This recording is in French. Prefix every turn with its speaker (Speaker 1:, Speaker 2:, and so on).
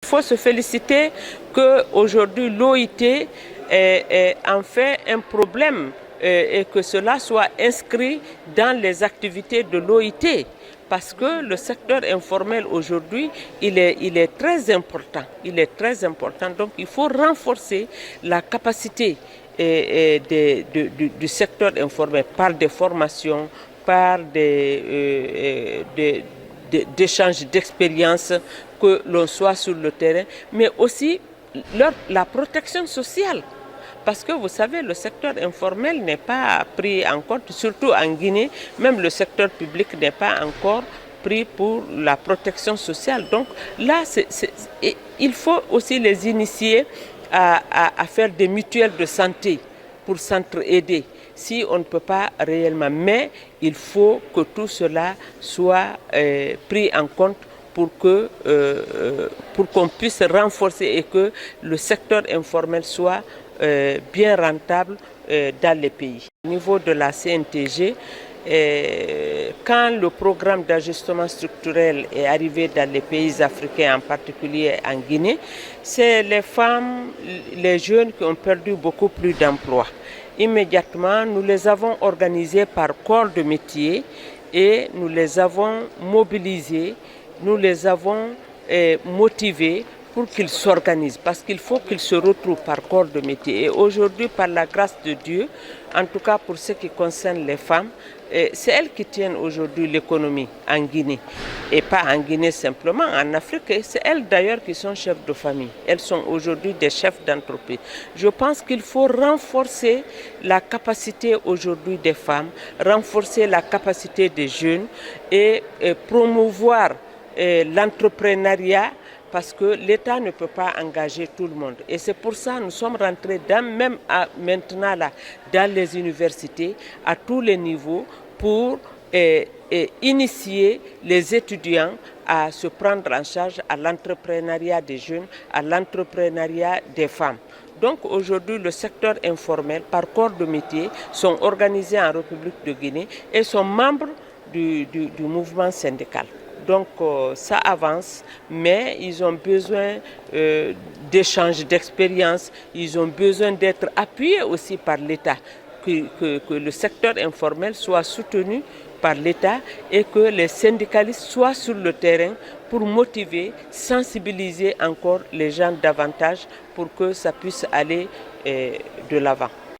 Speaker 1: Il faut se féliciter qu'aujourd'hui l'OIT en fait un problème et que cela soit inscrit dans les activités de l'OIT. Parce que le secteur informel aujourd'hui, il est très important. Il est très important. Donc il faut renforcer la capacité du secteur informel par des formations, par des d'échanges d'expériences, que l'on soit sur le terrain, mais aussi la protection sociale. Parce que vous savez, le secteur informel n'est pas pris en compte, surtout en Guinée, même le secteur public n'est pas encore pris pour la protection sociale. Donc là, il faut aussi les initier à faire des mutuelles de santé pour s'entraider, si on ne peut pas réellement. Mais il faut que tout cela soit pris en compte pour qu'on puisse renforcer et que le secteur informel soit bien rentable dans les pays. Au niveau de la CNTG, quand le programme d'ajustement structurel est arrivé dans les pays africains, en particulier en Guinée, c'est les femmes, les jeunes qui ont perdu beaucoup plus d'emplois. Immédiatement, nous les avons organisés par corps de métier et nous les avons mobilisés, nous les avons motivés pour qu'ils s'organisent, parce qu'il faut qu'ils se retrouvent par corps de métier. Et aujourd'hui, par la grâce de Dieu, en tout cas pour ce qui concerne les femmes, c'est elles qui tiennent aujourd'hui l'économie en Guinée. Et pas en Guinée simplement, en Afrique. C'est elles d'ailleurs qui sont chefs de famille. Elles sont aujourd'hui des chefs d'entreprise. Je pense qu'il faut renforcer la capacité aujourd'hui des femmes, renforcer la capacité des jeunes et promouvoir l'entrepreneuriat, parce que l'État ne peut pas engager tout le monde. Et c'est pour ça que nous sommes rentrés maintenant là, dans les universités, à tous les niveaux, pour initier les étudiants à se prendre en charge à l'entrepreneuriat des jeunes, à l'entrepreneuriat des femmes. Donc aujourd'hui, le secteur informel, par corps de métier, sont organisés en République de Guinée et sont membres du mouvement syndical. Donc ça avance, mais ils ont besoin d'échanges d'expérience, ils ont besoin d'être appuyés aussi par l'État, que le secteur informel soit soutenu par l'État et que les syndicalistes soient sur le terrain pour motiver, sensibiliser encore les gens davantage pour que ça puisse aller de l'avant.